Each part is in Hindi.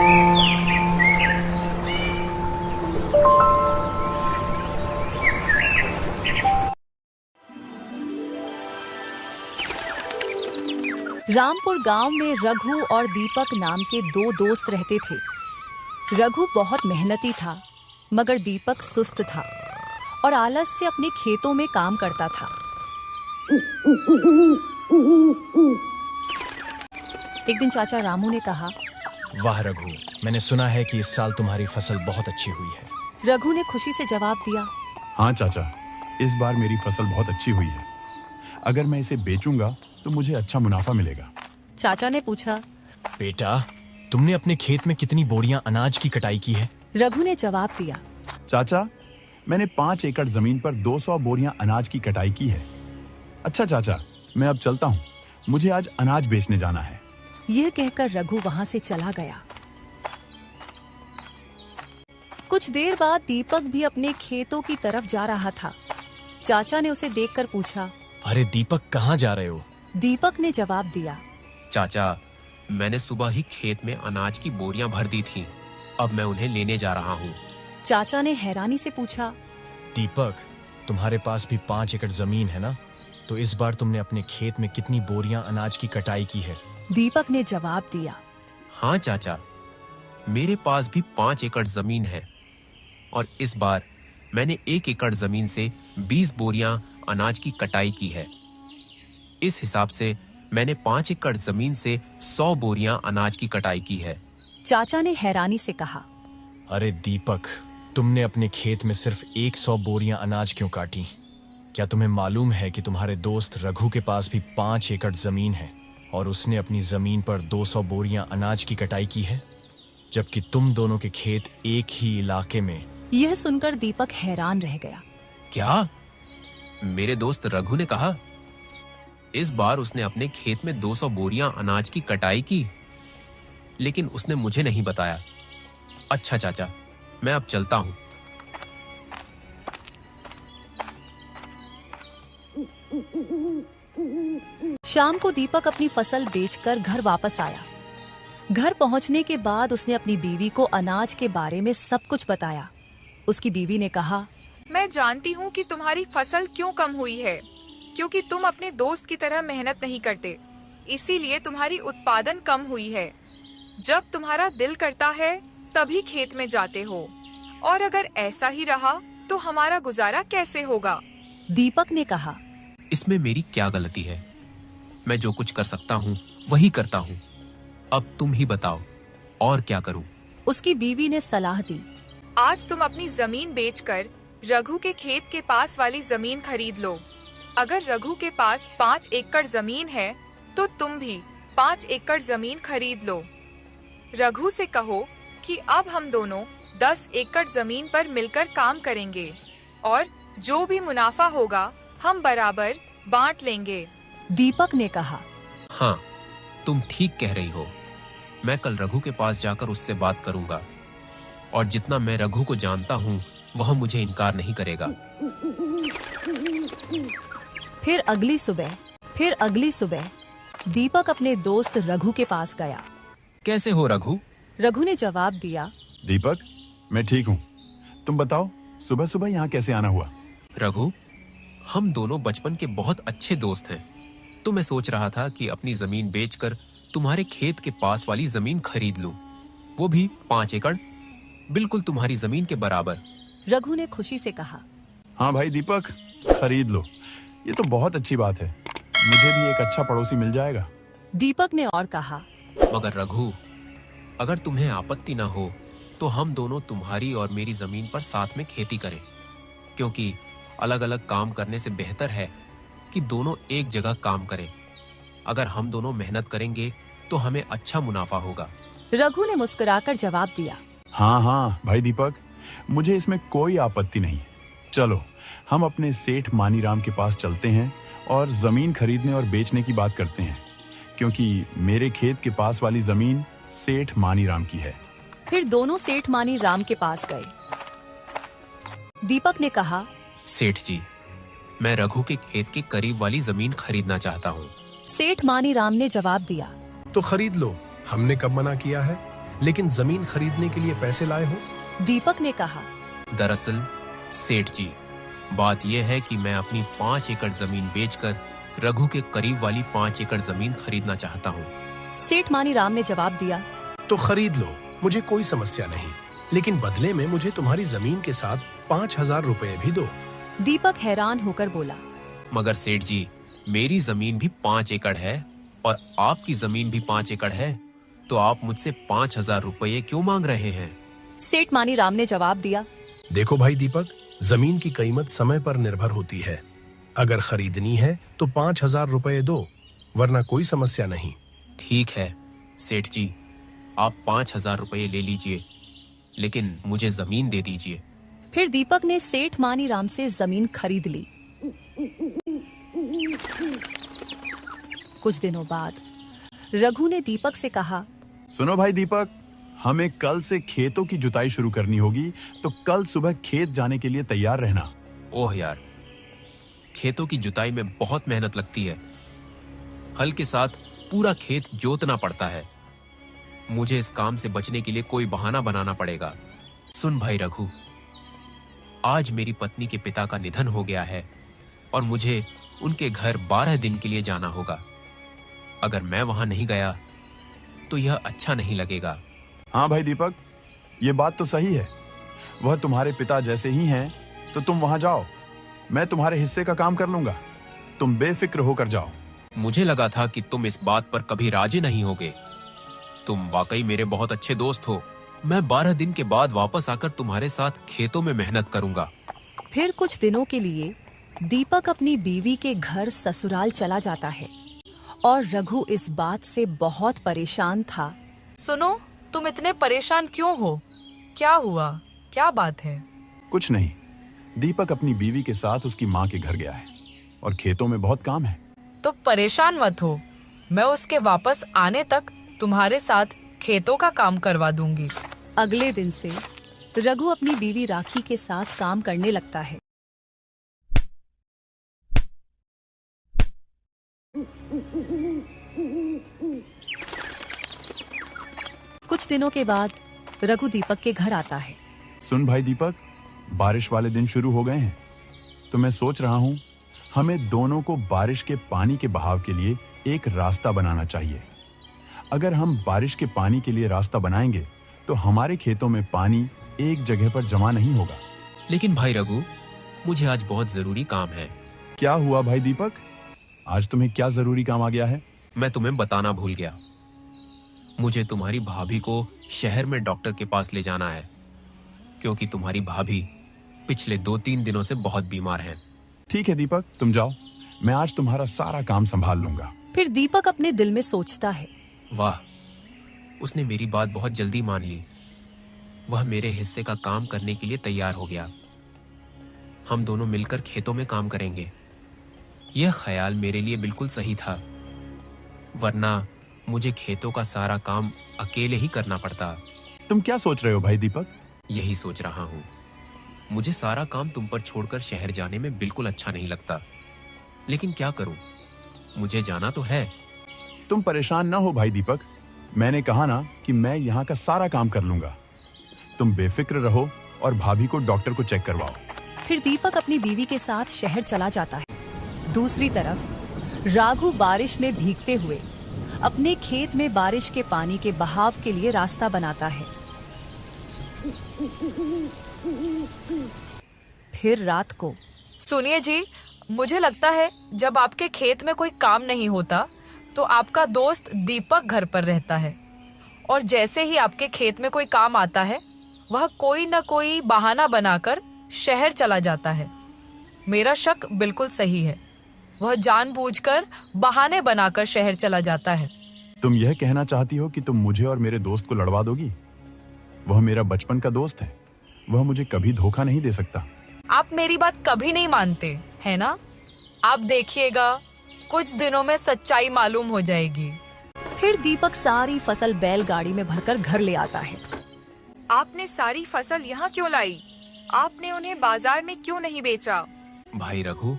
रामपुर गांव में रघु और दीपक नाम के दो दोस्त रहते थे। रघु बहुत मेहनती था, मगर दीपक सुस्त था और आलस से अपने खेतों में काम करता था। एक दिन चाचा रामू ने कहा, वाह रघु, मैंने सुना है कि इस साल तुम्हारी फसल बहुत अच्छी हुई है। रघु ने खुशी से जवाब दिया, हाँ चाचा, इस बार मेरी फसल बहुत अच्छी हुई है। अगर मैं इसे बेचूंगा तो मुझे अच्छा मुनाफा मिलेगा। चाचा ने पूछा, बेटा, तुमने अपने खेत में कितनी बोरियां अनाज की कटाई की है? रघु ने जवाब दिया, चाचा, मैंने 5 एकड़ जमीन पर 200 बोरियां अनाज की कटाई की है। अच्छा चाचा, मैं अब चलता हूँ, मुझे आज अनाज बेचने जाना है। यह कहकर रघु वहां से चला गया। कुछ देर बाद दीपक भी अपने खेतों की तरफ जा रहा था। चाचा ने उसे देखकर पूछा, अरे दीपक, कहाँ जा रहे हो? दीपक ने जवाब दिया, चाचा, मैंने सुबह ही खेत में अनाज की बोरियां भर दी थीं। अब मैं उन्हें लेने जा रहा हूँ। चाचा ने हैरानी से पूछा, दीपक, तुम्हारे पास भी 5 एकड़ जमीन है ना? तो इस बार तुमने अपने खेत में कितनी बोरियां अनाज की कटाई की है? दीपक ने जवाब दिया, हाँ चाचा, मेरे पास भी 5 एकड़ जमीन है और इस बार मैंने 1 एकड़ जमीन से 20 बोरियां अनाज की कटाई की है। इस हिसाब से मैंने 5 एकड़ जमीन से 100 बोरियां अनाज की कटाई की है। चाचा ने हैरानी से कहा, अरे दीपक, तुमने अपने खेत में सिर्फ 100 बोरियां अनाज क्यों काटी? क्या तुम्हें मालूम है कि तुम्हारे दोस्त रघु के पास भी 5 एकड़ जमीन है और उसने अपनी जमीन पर 200 बोरियां अनाज की कटाई की है, जबकि तुम दोनों के खेत एक ही इलाके में? यह सुनकर दीपक हैरान रह गया। क्या? मेरे दोस्त रघु ने कहा इस बार उसने अपने खेत में 200 बोरियां अनाज की कटाई की, लेकिन उसने मुझे नहीं बताया। अच्छा चाचा, मैं अब चलता हूं। शाम को दीपक अपनी फसल बेचकर घर वापस आया। घर पहुंचने के बाद उसने अपनी बीवी को अनाज के बारे में सब कुछ बताया। उसकी बीवी ने कहा, मैं जानती हूँ कि तुम्हारी फसल क्यों कम हुई है, क्योंकि तुम अपने दोस्त की तरह मेहनत नहीं करते, इसीलिए तुम्हारी उत्पादन कम हुई है। जब तुम्हारा दिल करता है तभी खेत में जाते हो, और अगर ऐसा ही रहा तो हमारा गुजारा कैसे होगा? दीपक ने कहा, इसमें मेरी क्या गलती है? मैं जो कुछ कर सकता हूँ वही करता हूँ। अब तुम ही बताओ, और क्या करूँ? उसकी बीवी ने सलाह दी, आज तुम अपनी जमीन बेचकर रघु के खेत के पास वाली जमीन खरीद लो। अगर रघु के पास 5 एकड़ जमीन है तो तुम भी 5 एकड़ जमीन खरीद लो। रघु से कहो कि अब हम दोनों 10 एकड़ जमीन पर मिलकर काम करेंगे और जो भी मुनाफा होगा हम बराबर बांट लेंगे। दीपक ने कहा, हाँ, तुम ठीक कह रही हो। मैं कल रघु के पास जाकर उससे बात करूंगा, और जितना मैं रघु को जानता हूँ वह मुझे इनकार नहीं करेगा। फिर अगली सुबह दीपक अपने दोस्त रघु के पास गया। कैसे हो रघु? रघु ने जवाब दिया, दीपक, मैं ठीक हूँ। तुम बताओ, सुबह सुबह यहाँ कैसे आना हुआ? रघु, हम दोनों बचपन के बहुत अच्छे दोस्त हैं। तो मैं सोच रहा था कि अपनी जमीन बेचकर तुम्हारे खेत के पास वाली जमीन खरीद लूं, वो भी 5 एकड़, बिल्कुल तुम्हारी जमीन के बराबर। रघु ने खुशी से कहा, हाँ भाई दीपक, खरीद लो, ये तो बहुत अच्छी बात है। मुझे भी एक अच्छा पड़ोसी मिल जाएगा। दीपक ने और कहा, मगर रघु, अगर तुम्हें आपत्ति ना हो तो हम दोनों तुम्हारी और मेरी जमीन पर साथ में खेती करें, क्योंकि अलग अलग काम करने से बेहतर है कि दोनों एक जगह काम करें। अगर हम दोनों मेहनत करेंगे तो हमें अच्छा मुनाफा होगा। रघु ने मुस्कुराकर जवाब दिया, हाँ हाँ भाई दीपक, मुझे इसमें कोई आपत्ति नहीं। चलो हम अपने सेठ मानीराम के पास चलते हैं और जमीन खरीदने और बेचने की बात करते हैं, क्योंकि मेरे खेत के पास वाली जमीन सेठ मानीराम की है। फिर दोनों सेठ मानीराम के पास गए। दीपक ने कहा, सेठ जी, मैं रघु के खेत के करीब वाली जमीन खरीदना चाहता हूँ। सेठ मानीराम ने जवाब दिया, तो खरीद लो, हमने कब मना किया है? लेकिन जमीन खरीदने के लिए पैसे लाए हो? दीपक ने कहा। दरअसल सेठ जी, बात यह है कि मैं अपनी 5 एकड़ जमीन बेचकर रघु के करीब वाली 5 एकड़ जमीन खरीदना चाहता हूँ। सेठ मानीराम ने जवाब दिया। तो खरीद लो, मुझे कोई समस्या नहीं, लेकिन बदले में मुझे तुम्हारी जमीन के साथ 5,000 रुपए भी दो। दीपक हैरान होकर बोला। मगर सेठ जी, मेरी जमीन भी 5 एकड़ है और आपकी जमीन भी 5 एकड़ है, तो आप मुझसे 5,000 रुपये क्यों मांग रहे हैं? सेठ मानीराम ने जवाब दिया। देखो भाई दीपक, जमीन की कीमत समय पर निर्भर होती है। अगर खरीदनी है तो 5,000 रुपए दो, वरना कोई समस्या नहीं। ठीक है सेठ जी, आप 5,000 रुपये ले लीजिए, लेकिन मुझे जमीन दे दीजिए। फिर दीपक ने सेठ मानीराम से जमीन खरीद ली। कुछ दिनों बाद रघु ने दीपक से कहा। सुनो भाई दीपक, हमें कल से खेतों की जुताई शुरू करनी होगी, तो कल सुबह खेत जाने के लिए तैयार रहना। ओह यार, खेतों की जुताई में बहुत मेहनत लगती है। हल के साथ पूरा खेत जोतना पड़ता है। मुझे इस काम से बचने के लिए कोई बहाना बनाना पड़ेगा। सुन भाई रघु, आज मेरी पत्नी के पिता का निधन हो गया है और मुझे उनके घर 12 दिन के लिए जाना होगा। अगर मैं वहां नहीं गया तो यह अच्छा नहीं लगेगा। हाँ भाई दीपक, ये बात तो सही है। वह तुम्हारे पिता जैसे ही हैं, तो तुम वहां जाओ, मैं तुम्हारे हिस्से का काम कर लूंगा। तुम बेफिक्र होकर जाओ। मुझे लगा था कि तुम इस बात पर कभी राजी नहीं होगे। तुम वाकई मेरे बहुत अच्छे दोस्त हो। मैं 12 दिन के बाद वापस आकर तुम्हारे साथ खेतों में मेहनत करूंगा। फिर कुछ दिनों के लिए दीपक अपनी बीवी के घर ससुराल चला जाता है और रघु इस बात से बहुत परेशान था। सुनो, तुम इतने परेशान क्यों हो? क्या हुआ? क्या बात है? कुछ नहीं, दीपक अपनी बीवी के साथ उसकी माँ के घर गया है और खेतों में बहुत काम है। तो परेशान मत हो, मैं उसके वापस आने तक तुम्हारे साथ खेतों का काम करवा दूंगी। अगले दिन से रघु अपनी बीवी राखी के साथ काम करने लगता है। कुछ दिनों के बाद रघु दीपक के घर आता है। सुन भाई दीपक, बारिश वाले दिन शुरू हो गए हैं, तो मैं सोच रहा हूँ हमें दोनों को बारिश के पानी के बहाव के लिए एक रास्ता बनाना चाहिए। अगर हम बारिश के पानी के लिए रास्ता बनाएंगे तो हमारे खेतों में पानी एक जगह पर जमा नहीं होगा। लेकिन भाई रघु, मुझे आज बहुत जरूरी काम है। क्या हुआ भाई दीपक? आज तुम्हें क्या जरूरी काम आ गया है? मैं तुम्हें बताना भूल गया। मुझे तुम्हारी भाभी को शहर में डॉक्टर के पास ले जाना है, क्योंकि तुम्हारी भाभी पिछले 2-3 दिनों से बहुत बीमार हैं। ठीक है दीपक, तुम जाओ, मैं आज तुम्हारा सारा काम संभाल लूंगा। फिर दीपक अपने दिल में सोचता है। वाह, उसने मेरी बात बहुत जल्दी मान ली। वह मेरे हिस्से का काम करने के लिए तैयार हो गया। हम दोनों मिलकर खेतों में काम करेंगे। यह ख्याल मेरे लिए बिल्कुल सही था, वरना मुझे खेतों का सारा काम अकेले ही करना पड़ता। तुम क्या सोच रहे हो भाई दीपक? यही सोच रहा हूँ। मुझे सारा काम तुम पर छोड़कर शहर जाने में बिल्कुल अच्छा नहीं लगता, लेकिन क्या करूं, मुझे जाना तो है। तुम परेशान ना हो भाई दीपक, मैंने कहा ना कि मैं यहाँ का सारा काम कर लूंगा। तुम बेफिक्र रहो और भाभी को डॉक्टर को चेक करवाओ। फिर दीपक अपनी बीवी के साथ शहर चला जाता है। दूसरी तरफ राघु बारिश में भीगते हुए अपने खेत में बारिश के पानी के बहाव के लिए रास्ता बनाता है। फिर रात को। सुनिए जी, मुझे लगता है जब आपके खेत में कोई काम नहीं होता तो आपका दोस्त दीपक घर पर रहता है, और जैसे ही आपके खेत में कोई काम आता है वह कोई न कोई बहाना बनाकर शहर चला जाता है। मेरा शक बिल्कुल सही है, वह जानबूझकर बहाने बनाकर शहर चला जाता है। तुम यह कहना चाहती हो कि तुम मुझे और मेरे दोस्त को लड़वा दोगी? वह मेरा बचपन का दोस्त है, वह मुझे कभी धोखा नहीं दे सकता। आप मेरी बात कभी नहीं मानते, है ना? आप देखिएगा, कुछ दिनों में सच्चाई मालूम हो जाएगी। फिर दीपक सारी फसल बैलगाड़ी में भरकर घर ले आता है। आपने सारी फसल यहाँ क्यों लाई? आपने उन्हें बाजार में क्यों नहीं बेचा? भाई रघु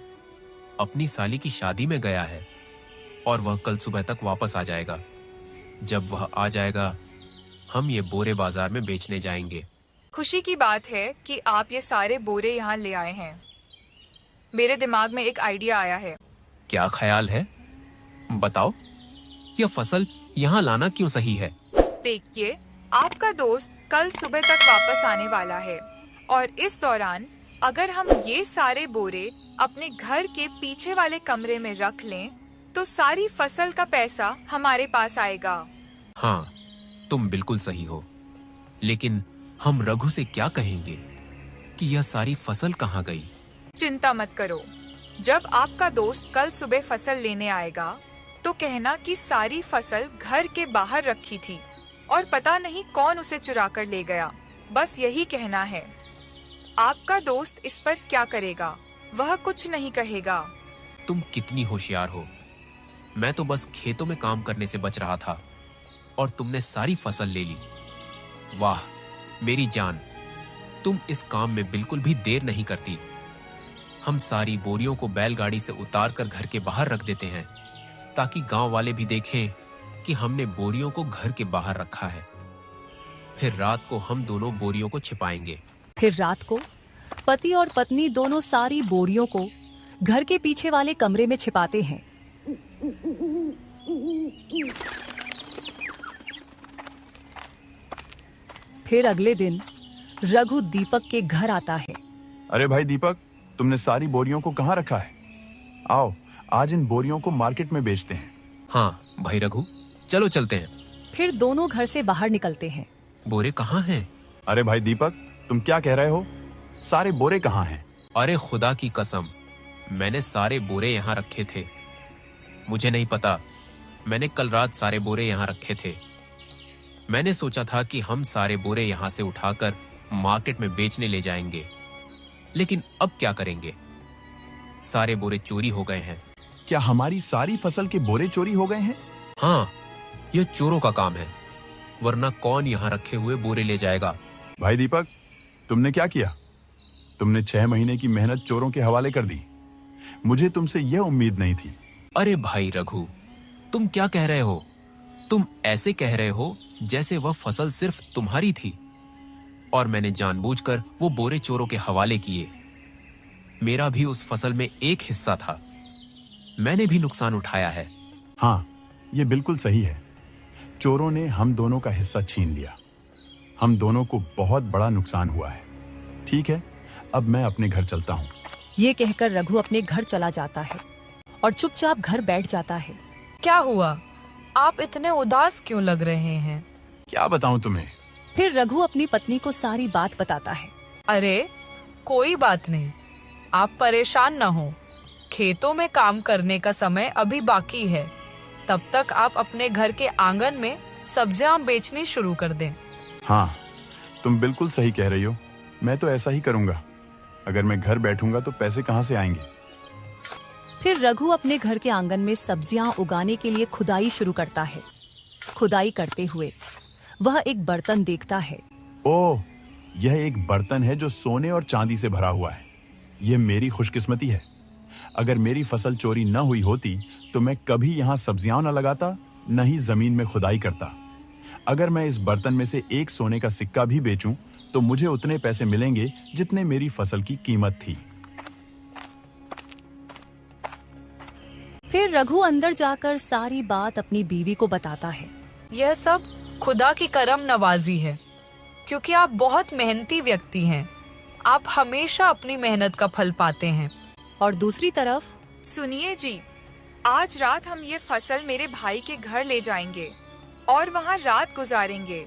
अपनी साली की शादी में गया है और वह कल सुबह तक वापस आ जाएगा। जब वह आ जाएगा हम ये बोरे बाजार में बेचने जाएंगे। खुशी की बात है कि आप ये सारे बोरे यहाँ ले आए हैं। मेरे दिमाग में एक आइडिया आया है। क्या ख्याल है, बताओ। यह फसल यहाँ लाना क्यों सही है? देखिए, आपका दोस्त कल सुबह तक वापस आने वाला है और इस दौरान अगर हम ये सारे बोरे अपने घर के पीछे वाले कमरे में रख लें तो सारी फसल का पैसा हमारे पास आएगा। हाँ, तुम बिल्कुल सही हो। लेकिन हम रघु से क्या कहेंगे कि यह सारी फसल कहाँ गई? चिंता मत करो। जब आपका दोस्त कल सुबह फसल लेने आएगा तो कहना कि सारी फसल घर के बाहर रखी थी और पता नहीं कौन उसे चुरा कर ले गया। बस यही कहना है। आपका दोस्त इस पर क्या करेगा? वह कुछ नहीं कहेगा। तुम कितनी होशियार हो। मैं तो बस खेतों में काम करने से बच रहा था और तुमने सारी फसल ले ली। वाह मेरी जान, तुम इस काम में बिल्कुल भी देर नहीं करती। हम सारी बोरियों को बैलगाड़ी से उतार कर घर के बाहर रख देते हैं ताकि गांव वाले भी देखें कि हमने बोरियों को घर के बाहर रखा है। फिर रात को हम दोनों बोरियों को छिपाएंगे। फिर रात को पति और पत्नी दोनों सारी बोरियों को घर के पीछे वाले कमरे में छिपाते हैं। फिर अगले दिन रघु दीपक के घर आता है। अरे भाई दीपक, तुमने सारी बोरियों को कहाँ रखा है? आओ, आज इन बोरियों को मार्केट में बेचते हैं। हाँ भाई रघु, चलो चलते हैं। फिर दोनों घर से बाहर निकलते हैं। बोरे कहाँ हैं? अरे भाई दीपक, तुम क्या कह रहे हो? सारे बोरे कहाँ हैं? अरे खुदा की कसम, मैंने सारे बोरे यहाँ रखे थे। मुझे नहीं पता, मैंने कल रात सारे बोरे यहाँ रखे थे। मैंने सोचा था कि हम सारे बोरे यहाँ से उठाकर मार्केट में बेचने ले जाएंगे, लेकिन अब क्या करेंगे? सारे बोरे चोरी हो गए हैं। क्या हमारी सारी फसल के बोरे चोरी हो गए हैं? हाँ, यह चोरों का काम है, वरना कौन यहाँ रखे हुए बोरे ले जाएगा? भाई दीपक, तुमने क्या किया? तुमने 6 महीने की मेहनत चोरों के हवाले कर दी। मुझे तुमसे यह उम्मीद नहीं थी। अरे भाई रघु, तुम क्या कह रहे हो? तुम ऐसे कह रहे हो जैसे वह फसल सिर्फ तुम्हारी थी और मैंने जानबूझकर वो बोरे चोरों के हवाले किए। मेरा भी उस फसल में एक हिस्सा था, मैंने भी नुकसान उठाया है। हाँ, ये बिल्कुल सही है। चोरों ने हम दोनों का हिस्सा छीन लिया। हम दोनों को बहुत बड़ा नुकसान हुआ है। ठीक है, अब मैं अपने घर चलता हूँ। ये कहकर रघु अपने घर चला जाता है और चुपचाप घर बैठ जाता है। क्या हुआ? आप इतने उदास क्यों लग रहे हैं? क्या बताऊं तुम्हें? फिर रघु अपनी पत्नी को सारी बात बताता है। अरे कोई बात नहीं, आप परेशान न हो। खेतों में काम करने का समय अभी बाकी है। तब तक आप अपने घर के आंगन में सब्जियां बेचनी शुरू कर दें। हाँ, तुम बिल्कुल सही कह रही हो। मैं तो ऐसा ही करूंगा। अगर मैं घर बैठूंगा तो पैसे कहाँ से आएंगे? फिर रघु अपने घर के आंगन में सब्जियां उगाने के लिए खुदाई शुरू करता है। खुदाई करते हुए वह एक बर्तन देखता है। ओह, यह एक बर्तन है जो सोने और चांदी से भरा हुआ है। यह मेरी खुशकिस्मती है। अगर मेरी फसल चोरी न हुई होती तो मैं कभी यहाँ सब्जियां न लगाता, न ही जमीन में खुदाई करता। अगर मैं इस बर्तन में से एक सोने का सिक्का भी बेचूं तो मुझे उतने पैसे मिलेंगे जितने मेरी फसल की कीमत थी। फिर रघु अंदर जाकर सारी बात अपनी बीवी को बताता है। यह सब खुदा की करम नवाजी है, क्योंकि आप बहुत मेहनती व्यक्ति हैं। आप हमेशा अपनी मेहनत का फल पाते हैं। और दूसरी तरफ, सुनिए जी, आज रात हम ये फसल मेरे भाई के घर ले जाएंगे और वहाँ रात गुजारेंगे।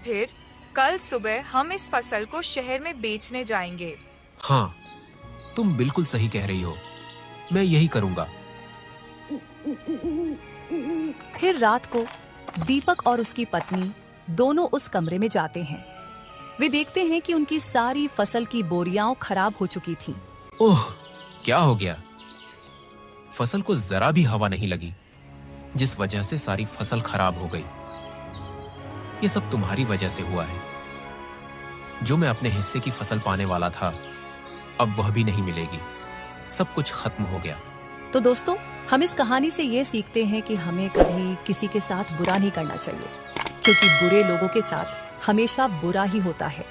फिर कल सुबह हम इस फसल को शहर में बेचने जाएंगे। हाँ, तुम बिल्कुल सही कह रही हो। मैं यही करूंगा। फिर रात को दीपक और उसकी पत्नी दोनों उस कमरे में जाते हैं। वे देखते हैं कि उनकी सारी फसल की बोरियां खराब हो चुकी थी। ओह, क्या हो गया? फसल को जरा भी हवा नहीं लगी, जिस वजह से सारी फसल खराब हो गई। ये सब तुम्हारी वजह से हुआ है। जो मैं अपने हिस्से की फसल पाने वाला था, अब वह भी नहीं मिलेगी। सब कुछ खत्म हो गया। तो दोस्तों, हम इस कहानी से ये सीखते हैं कि हमें कभी किसी के साथ बुरा नहीं करना चाहिए, क्योंकि बुरे लोगों के साथ हमेशा बुरा ही होता है।